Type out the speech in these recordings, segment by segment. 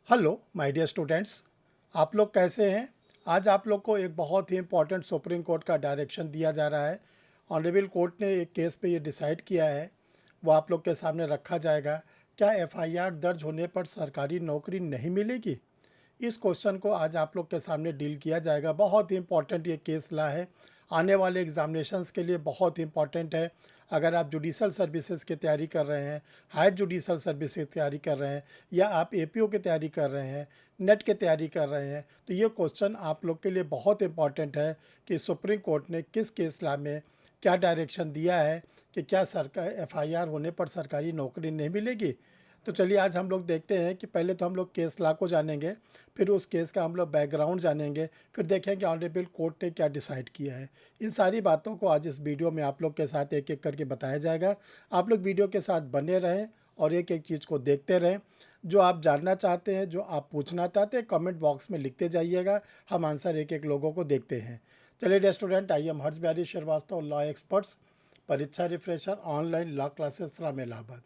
Hello my dear students, आप लोग कैसे हैं। आज आप लोग को एक बहुत ही इम्पोर्टेंट सुप्रीम कोर्ट का डायरेक्शन दिया जा रहा है। ऑनरेबल कोर्ट ने एक केस पे ये डिसाइड किया है, वो आप लोग के सामने रखा जाएगा। क्या एफआईआर दर्ज होने पर सरकारी नौकरी नहीं मिलेगी? इस क्वेश्चन को आज आप लोग के सामने डील किया जाएगा। बहुत ही इम्पोर्टेंट ये केस ला है, आने वाले एग्जामिनेशंस के लिए बहुत ही इम्पोर्टेंट है। अगर आप जुडिशल सर्विसेज की तैयारी कर रहे हैं, हायर जुडिशल सर्विस की तैयारी कर रहे हैं, या आप एपीओ की तैयारी कर रहे हैं, नेट की तैयारी कर रहे हैं, तो ये क्वेश्चन आप लोग के लिए बहुत इंपॉर्टेंट है कि सुप्रीम कोर्ट ने किस केस ला में क्या डायरेक्शन दिया है कि क्या सरकार एफआईआर होने पर सरकारी नौकरी नहीं मिलेगी। तो चलिए आज हम लोग देखते हैं कि पहले तो हम लोग केस ला को जानेंगे, फिर उस केस का हम लोग बैकग्राउंड जानेंगे, फिर देखेंगे ऑनरेबल कोर्ट ने क्या डिसाइड किया है। इन सारी बातों को आज इस वीडियो में आप लोग के साथ एक एक करके बताया जाएगा। आप लोग वीडियो के साथ बने रहें और एक एक चीज़ को देखते रहें। जो आप जानना चाहते हैं, जो आप पूछना चाहते हैं, कमेंट बॉक्स में लिखते जाइएगा। हम आंसर एक एक लोगों को देखते हैं। चलिए dear student, I am Harsh Bihari Srivastava, law experts, Pariksha refresher, online law classes from Allahabad.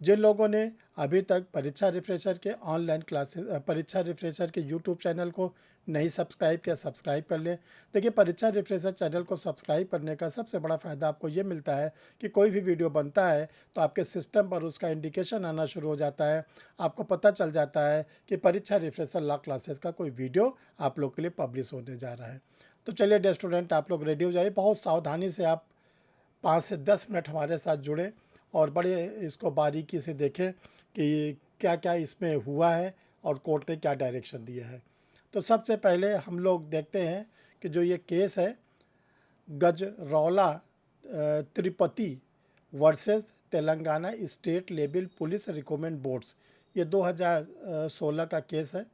जिन लोगों ने अभी तक परीक्षा रिफ्रेशर के ऑनलाइन क्लासेस परीक्षा रिफ्रेशर के यूट्यूब चैनल को नहीं सब्सक्राइब किया, सब्सक्राइब कर लें। देखिए, परीक्षा रिफ्रेशर चैनल को सब्सक्राइब करने का सबसे बड़ा फ़ायदा आपको ये मिलता है कि कोई भी वीडियो बनता है तो आपके सिस्टम पर उसका इंडिकेशन आना शुरू हो जाता है। आपको पता चल जाता है कि परीक्षा रिफ्रेशर लॉ क्लासेस का कोई वीडियो आप लोग के लिए पब्लिश होने जा रहा है। तो चलिए डियर स्टूडेंट, आप लोग रेडी हो जाइए। बहुत सावधानी से आप 5 से 10 मिनट हमारे साथ जुड़ें और बड़े इसको बारीकी से देखें कि क्या क्या इसमें हुआ है और कोर्ट ने क्या डायरेक्शन दिया है। तो सबसे पहले हम लोग देखते हैं कि जो ये केस है, Gajraula Tirupati versus Telangana state level police recruitment boards, ये 2016 का केस है।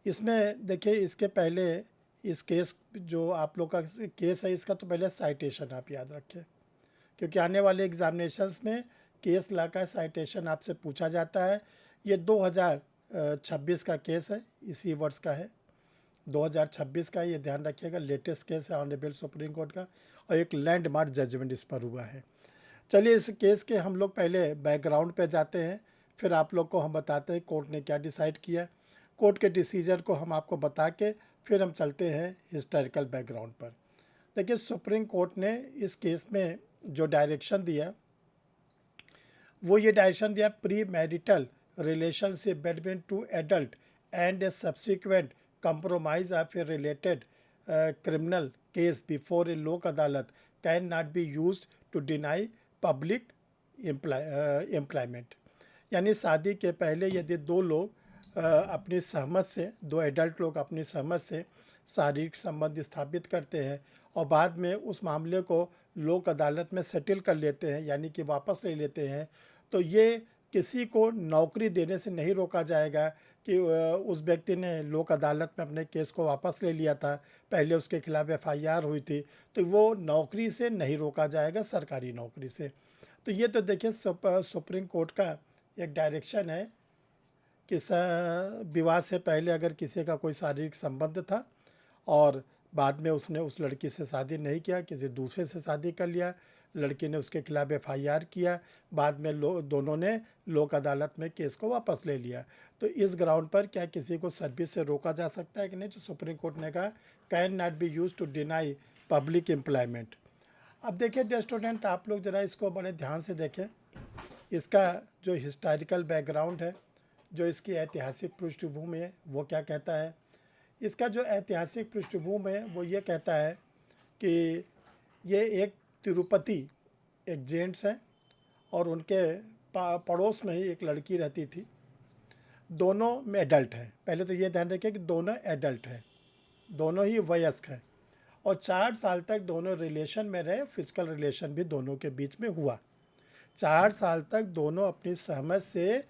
इसमें देखिए, इसके पहले इस केस जो आप लोग का केस है, इसका तो पहले साइटेशन आप याद रखें, क्योंकि आने वाले एग्जामिनेशंस में केस ला का साइटेशन आपसे पूछा जाता है। ये 2026 का केस है, इसी वर्ष का है, 2026 का, ये ध्यान रखिएगा। लेटेस्ट केस है ऑनरेबल सुप्रीम कोर्ट का और एक लैंडमार्क जजमेंट इस पर हुआ है। चलिए इस केस के हम लोग पहले बैकग्राउंड पे जाते हैं, फिर आप लोग को हम बताते हैं कोर्ट ने क्या डिसाइड किया। कोर्ट के डिसीजन को हम आपको बता के फिर हम चलते हैं हिस्टोरिकल बैकग्राउंड पर। देखिए, सुप्रीम कोर्ट ने इस केस में जो डायरेक्शन दिया, वो ये डायरेक्शन दिया, pre marital relationship between two adult and a subsequent compromise of a related criminal case before a Lok Adalat can not be used to deny public employment. यानी शादी के पहले यदि दो लोग अपनी सहमत से, दो एडल्ट लोग अपनी सहमत से शारीरिक संबंध स्थापित करते हैं और बाद में उस मामले को लोक अदालत में सेटल कर लेते हैं, यानी कि वापस ले लेते हैं, तो ये किसी को नौकरी देने से नहीं रोका जाएगा कि उस व्यक्ति ने लोक अदालत में अपने केस को वापस ले लिया था, पहले उसके खिलाफ एफआईआर हुई थी, तो वो नौकरी से नहीं रोका जाएगा, सरकारी नौकरी से। तो ये तो देखिए सुप्रीम कोर्ट का एक डायरेक्शन है कि विवाह से पहले अगर किसी का कोई शारीरिक संबंध था और बाद में उसने उस लड़की से शादी नहीं किया, किसी दूसरे से शादी कर लिया, लड़की ने उसके खिलाफ एफआईआर किया, बाद में दोनों ने लोक अदालत में केस को वापस ले लिया, तो इस ग्राउंड पर क्या किसी को सर्विस से रोका जा सकता है कि नहीं। तो सुप्रीम कोर्ट ने कहा can not be use to deny public employment. अब देखिए डियर स्टूडेंट, आप लोग ज़रा इसको बड़े ध्यान से देखें। इसका जो हिस्टोरिकल बैकग्राउंड है, जो इसकी ऐतिहासिक पृष्ठभूमि है, वो क्या कहता है। इसका जो ऐतिहासिक पृष्ठभूमि है वो ये कहता है कि ये एक तिरुपति एक जेंट्स हैं और उनके पड़ोस में ही एक लड़की रहती थी। दोनों में एडल्ट हैं, पहले तो ये ध्यान रखें कि दोनों एडल्ट हैं, दोनों ही वयस्क हैं, और 4 साल तक दोनों रिलेशन में रहे, फिजिकल रिलेशन भी दोनों के बीच में हुआ। 4 साल तक दोनों अपनी सहमत से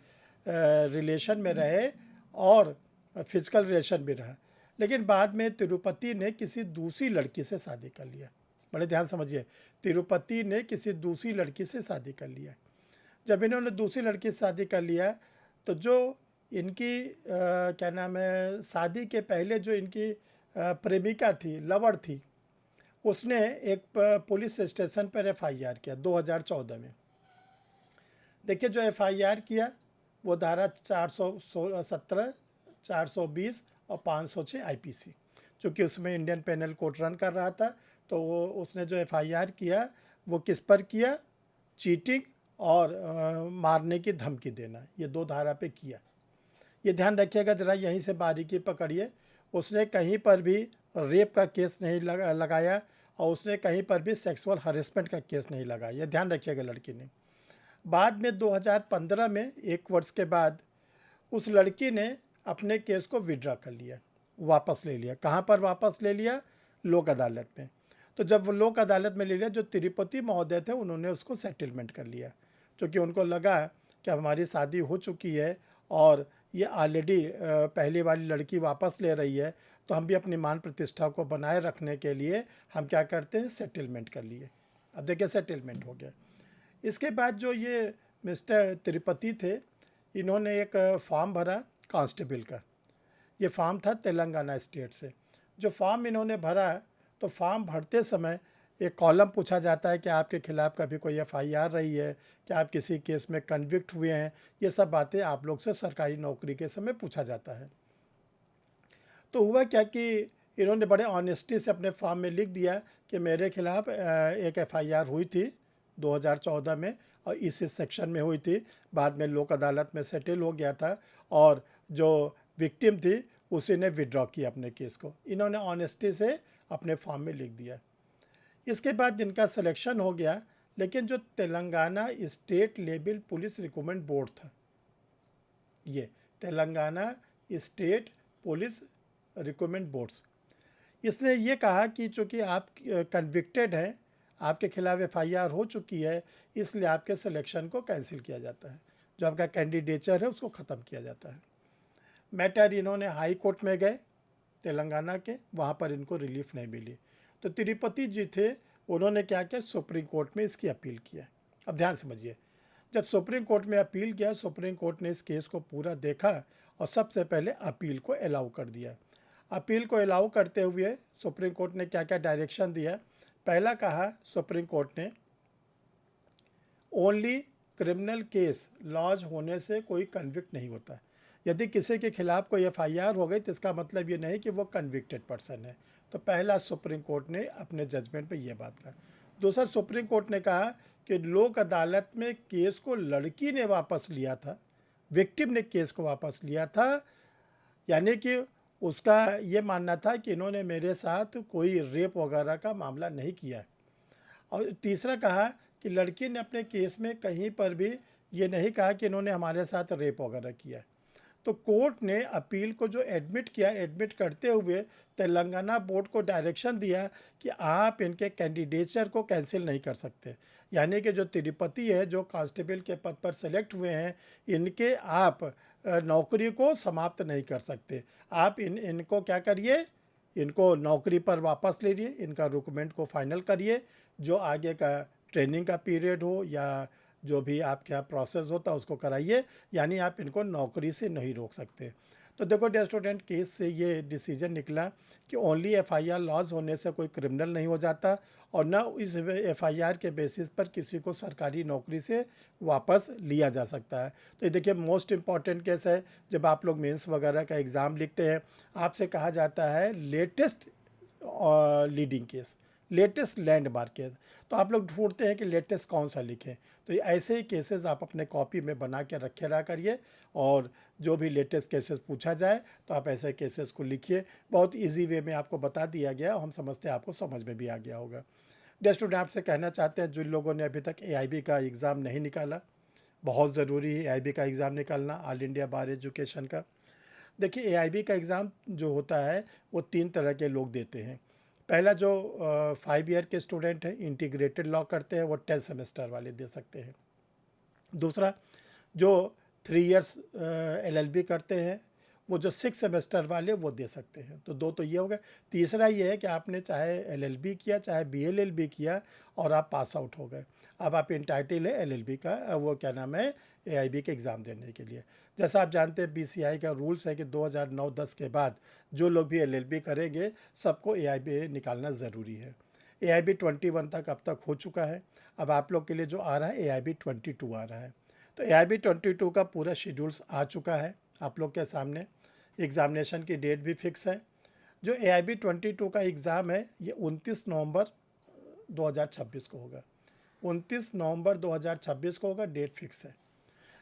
रिलेशन में रहे और फिजिकल रिलेशन भी रहा, लेकिन बाद में तिरुपति ने किसी दूसरी लड़की से शादी कर लिया। बड़े ध्यान समझिए, तिरुपति ने किसी दूसरी लड़की से शादी कर लिया। जब इन्होंने दूसरी लड़की से शादी कर लिया तो जो इनकी क्या नाम है, शादी के पहले जो इनकी प्रेमिका थी, लवर थी, उसने एक पुलिस स्टेशन पर एफआईआर किया 2014 में। देखिए, जो एफआईआर किया वो धारा 417, 420 और 506 आईपीसी, चूँकि उसमें इंडियन पेनल कोड रन कर रहा था, तो वो उसने जो एफआईआर किया वो किस पर किया, चीटिंग और मारने की धमकी देना, ये 2 धारा पे किया। ये ध्यान रखिएगा ज़रा, यहीं से बारीकी पकड़िए। उसने कहीं पर भी रेप का केस नहीं लगाया और उसने कहीं पर भी सेक्सुअल हरेसमेंट का केस नहीं लगाया, ये ध्यान रखिएगा लड़की ने। बाद में 2015 में 1 वर्ष के बाद उस लड़की ने अपने केस को विड्रॉ कर लिया, वापस ले लिया। कहाँ पर वापस ले लिया? लोक अदालत में। तो जब वो लोक अदालत में ले लिया, जो तिरुपति महोदय थे उन्होंने उसको सेटलमेंट कर लिया, क्योंकि उनको लगा कि हमारी शादी हो चुकी है और ये ऑलरेडी पहले वाली लड़की वापस ले रही है, तो हम भी अपनी मान प्रतिष्ठा को बनाए रखने के लिए हम क्या करते हैं, सेटलमेंट कर लिए। अब देखिए सेटलमेंट हो गया। इसके बाद जो ये मिस्टर तिरुपति थे, इन्होंने एक फॉर्म भरा कांस्टेबल का। ये फॉर्म था तेलंगाना स्टेट से। जो फॉर्म इन्होंने भरा, तो फॉर्म भरते समय एक कॉलम पूछा जाता है कि आपके खिलाफ़ कभी कोई एफआईआर रही है, क्या आप किसी केस में कन्विक्ट हुए हैं, ये सब बातें आप लोग से सरकारी नौकरी के समय पूछा जाता है। तो हुआ क्या कि इन्होंने बड़े ऑनेस्टी से अपने फॉर्म में लिख दिया कि मेरे खिलाफ़ एक एफआईआर हुई थी 2014 में और इस सेक्शन में हुई थी, बाद में लोक अदालत में सेटल हो गया था और जो विक्टिम थी उसी ने विड्रॉ किया अपने केस को। इन्होंने ऑनेस्टी से अपने फॉर्म में लिख दिया। इसके बाद इनका सिलेक्शन हो गया, लेकिन जो Telangana state level police recruitment board था, ये Telangana state police recruitment boards, इसने ये कहा कि चूँकि आप कन्विक्टेड हैं, आपके खिलाफ़ एफआईआर हो चुकी है, इसलिए आपके सिलेक्शन को कैंसिल किया जाता है, जो आपका कैंडिडेचर है उसको ख़त्म किया जाता है। मैटर इन्होंने हाई कोर्ट में गए तेलंगाना के, वहाँ पर इनको रिलीफ नहीं मिली। तो तिरुपति जी थे, उन्होंने क्या किया, सुप्रीम कोर्ट में इसकी अपील किया। अब ध्यान समझिए, जब सुप्रीम कोर्ट में अपील किया, सुप्रीम कोर्ट ने इस केस को पूरा देखा और सबसे पहले अपील को अलाउ कर दिया। अपील को अलाउ करते हुए सुप्रीम कोर्ट ने क्या क्या डायरेक्शन दिया। पहला कहा सुप्रीम कोर्ट ने, ओनली क्रिमिनल केस लॉज होने से कोई कन्विक्ट नहीं होता। यदि किसी के खिलाफ़ कोई एफआईआर हो गई तो इसका मतलब ये नहीं कि वो कन्विक्टेड पर्सन है। तो पहला सुप्रीम कोर्ट ने अपने जजमेंट में ये बात कहा। दूसरा, सुप्रीम कोर्ट ने कहा कि लोक अदालत में केस को लड़की ने वापस लिया था, विक्टिम ने केस को वापस लिया था, यानी कि उसका ये मानना था कि इन्होंने मेरे साथ कोई रेप वगैरह का मामला नहीं किया। और तीसरा कहा कि लड़की ने अपने केस में कहीं पर भी ये नहीं कहा कि इन्होंने हमारे साथ रेप वगैरह किया। तो कोर्ट ने अपील को जो एडमिट किया, एडमिट करते हुए तेलंगाना बोर्ड को डायरेक्शन दिया कि आप इनके कैंडिडेचर को कैंसिल नहीं कर सकते, यानी कि जो तिरुपति है, जो कांस्टेबल के पद पर सेलेक्ट हुए हैं, इनके आप नौकरी को समाप्त नहीं कर सकते। आप इनको क्या करिए, इनको नौकरी पर वापस ले लिए, इनका रिक्रूटमेंट को फाइनल करिए, जो आगे का ट्रेनिंग का पीरियड हो या जो भी आपके यहाँ प्रोसेस होता है उसको कराइए, यानी आप इनको नौकरी से नहीं रोक सकते। तो देखो डियर स्टूडेंट, केस से ये डिसीजन निकला कि ओनली एफआईआर लॉज होने से कोई क्रिमिनल नहीं हो जाता और न इस एफआईआर के बेसिस पर किसी को सरकारी नौकरी से वापस लिया जा सकता है। तो ये देखिए मोस्ट इम्पॉर्टेंट केस है। जब आप लोग मेंस वगैरह का एग्ज़ाम लिखते हैं, आपसे कहा जाता है latest leading case, latest landmark case, तो आप लोग ढूंढते हैं कि लेटेस्ट कौन सा लिखें। तो ये ऐसे ही केसेस आप अपने कॉपी में बना के रखे रहा करिए और जो भी लेटेस्ट केसेस पूछा जाए तो आप ऐसे केसेस को लिखिए। बहुत इजी वे में आपको बता दिया गया, हम समझते हैं आपको समझ में भी आ गया होगा। डियर स्टूडेंट, आपसे कहना चाहते हैं जिन लोगों ने अभी तक एआईबी का एग्ज़ाम नहीं निकाला, बहुत ज़रूरी है एआईबी का एग्ज़ाम निकालना, ऑल इंडिया बार एजुकेशन का। देखिए एआईबी का एग्ज़ाम जो होता है वो 3 तरह के लोग देते हैं। पहला जो 5 ईयर के स्टूडेंट हैं, इंटीग्रेटेड लॉ करते हैं, वो 10 सेमेस्टर वाले दे सकते हैं। दूसरा, जो 3 इयर्स एलएलबी करते हैं, वो जो 6 सेमेस्टर वाले वो दे सकते हैं। तो 2 तो ये हो गए। तीसरा ये है कि आपने चाहे एलएलबी किया चाहे बीएलएलबी किया और आप पास आउट हो गए, अब आप इंटाइटल है एलएलबी का वो क्या नाम है एआईबी के एग्ज़ाम देने के लिए। जैसा आप जानते हैं बीसीआई का रूल्स है कि 2009-10 के बाद जो लोग भी एलएलबी करेंगे सबको एआईबी निकालना ज़रूरी है। एआईबी 21 तक अब तक हो चुका है, अब आप लोग के लिए जो आ रहा है एआईबी 22 आ रहा है। तो AIB 22 का पूरा शेड्यूल्स आ चुका है आप लोग के सामने। एग्ज़ामिनेशन की डेट भी फिक्स है। जो AIB 22 का एग्ज़ाम है ये 29 नवंबर 2026 को होगा। 29 नवंबर 2026 को होगा, डेट फिक्स है।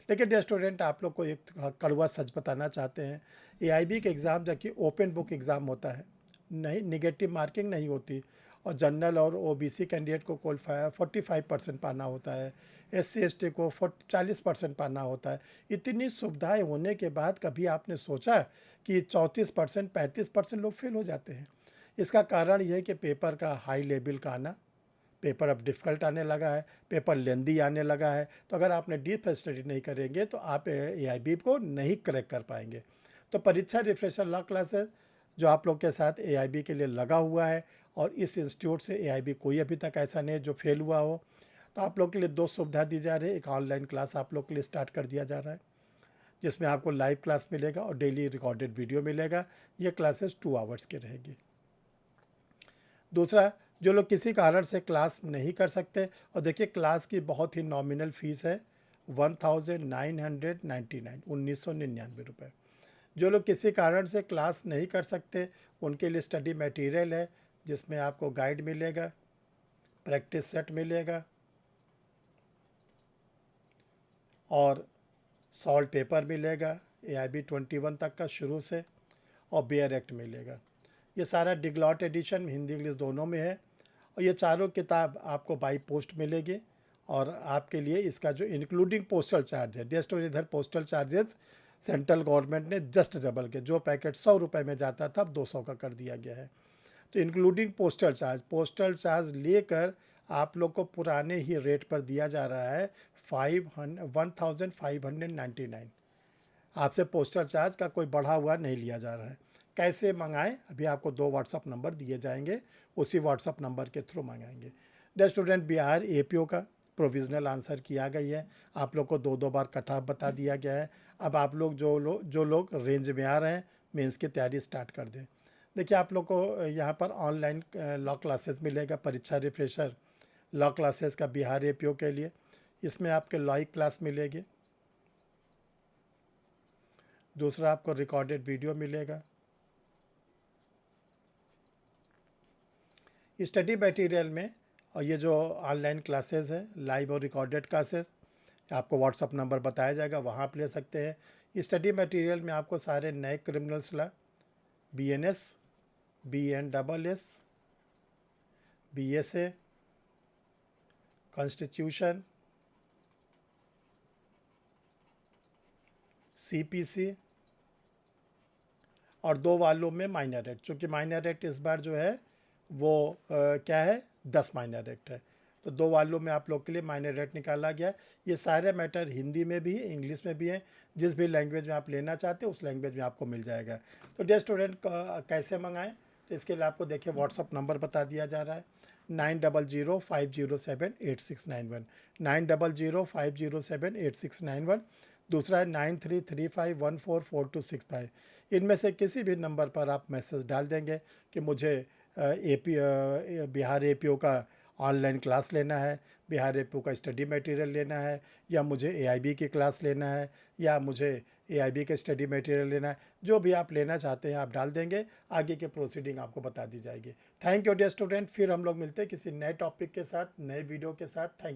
लेकिन डियर स्टूडेंट, आप लोग को एक कड़वा सच बताना चाहते हैं। AIB के एग्ज़ाम जबकि ओपन बुक एग्ज़ाम होता है, नहीं निगेटिव मार्किंग नहीं होती, और जनरल और OBC कैंडिडेट को क्वालिफायर 45% पाना होता है, SC ST को 40% पाना होता है। इतनी सुविधाएं होने के बाद कभी आपने सोचा कि 34% 35% लोग फेल हो जाते हैं? इसका कारण यह है कि पेपर का हाई लेवल का आना, पेपर अब डिफ़िकल्ट आने लगा है, पेपर लेंदी आने लगा है। तो अगर आपने डीप स्टडी नहीं करेंगे तो आप AIB को नहीं क्रैक कर पाएंगे। तो परीक्षा रिफ्रेशर लॉ क्लासेस जो आप लोग के साथ AIB के लिए लगा हुआ है, और इस इंस्टीट्यूट से AIB कोई अभी तक ऐसा नहीं जो फेल हुआ हो। तो आप लोग के लिए दो सुविधा दी जा रही है। एक ऑनलाइन क्लास आप लोग के लिए स्टार्ट कर दिया जा रहा है, जिसमें आपको लाइव क्लास मिलेगा और डेली रिकॉर्डेड वीडियो मिलेगा। ये क्लासेस 2 आवर्स की रहेगी। दूसरा, जो लोग किसी कारण से क्लास नहीं कर सकते, और देखिए क्लास की बहुत ही नॉमिनल फ़ीस है 1999 ₹1999। जो लोग किसी कारण से क्लास नहीं कर सकते उनके लिए स्टडी मटेरियल है, जिसमें आपको गाइड मिलेगा, प्रैक्टिस सेट मिलेगा और सॉल्ट पेपर मिलेगा AIB 21 तक का शुरू से, और बेयर एक्ट मिलेगा। ये सारा डिग्लॉट एडिशन हिंदी इंग्लिश दोनों में है, और ये चारों किताब आपको बाई पोस्ट मिलेगी। और आपके लिए इसका जो इंक्लूडिंग पोस्टल चार्ज है, जस्ट और इधर पोस्टल चार्जेस सेंट्रल गवर्नमेंट ने जस्ट डबल के, जो पैकेट 100 रुपये में जाता था अब 200 का कर दिया गया है। तो इंक्लूडिंग पोस्टल चार्ज लेकर आप लोग को पुराने ही रेट पर दिया जा रहा है 1599। आपसे पोस्टल चार्ज का कोई बढ़ा हुआ नहीं लिया जा रहा है। कैसे मंगाएं? अभी आपको 2 व्हाट्सअप नंबर दिए जाएंगे, उसी व्हाट्सअप नंबर के थ्रू मंगाएंगे। द स्टूडेंट, बिहार APO का प्रोविज़नल आंसर किया गई है। आप लोग को 2 बार कट ऑफ बता दिया गया है। अब आप लोग जो लोग रेंज में आ रहे हैं, मेंस की तैयारी स्टार्ट कर दें। देखिए, आप लोग को यहाँ पर ऑनलाइन लॉ क्लासेस मिलेगा, परीक्षा रिफ्रेशर लॉ क्लासेस का बिहार APO के लिए। इसमें आपके लॉ क्लास मिलेगी। दूसरा, आपको रिकॉर्डेड वीडियो मिलेगा। स्टडी मटेरियल में, और ये जो ऑनलाइन क्लासेस है लाइव और रिकॉर्डेड क्लासेस, आपको व्हाट्सअप नंबर बताया जाएगा, वहाँ आप ले सकते हैं। स्टडी मटेरियल में आपको सारे नए criminals law, BNS, BNSS, BSA, constitution, CPC और 2 वालों में माइनर एक्ट, चूँकि माइनर एक्ट इस बार जो है वो क्या है 10 माइनर एक्ट है, तो 2 वालों में आप लोग के लिए माइनर एक्ट निकाला गया है। ये सारे मैटर हिंदी में भी है, इंग्लिश में भी है, जिस भी लैंग्वेज में आप लेना चाहते हैं उस लैंग्वेज में आपको मिल जाएगा। तो डियर स्टूडेंट, कैसे मंगाएं? तो इसके लिए आपको देखिए व्हाट्सअप नंबर बता दिया जा रहा है 9005078691, 9005078691। दूसरा है 9335144265। इनमें से किसी भी नंबर पर आप मैसेज डाल देंगे कि मुझे बिहार APO का ऑनलाइन क्लास लेना है, बिहार APO का स्टडी मटेरियल लेना है, या मुझे AIB की क्लास लेना है, या मुझे AIB का स्टडी मटेरियल लेना है। जो भी आप लेना चाहते हैं आप डाल देंगे, आगे की प्रोसीडिंग आपको बता दी जाएगी। Thank you dear student. फिर हम लोग मिलते हैं किसी नए टॉपिक के साथ, नए वीडियो के साथ। थैंक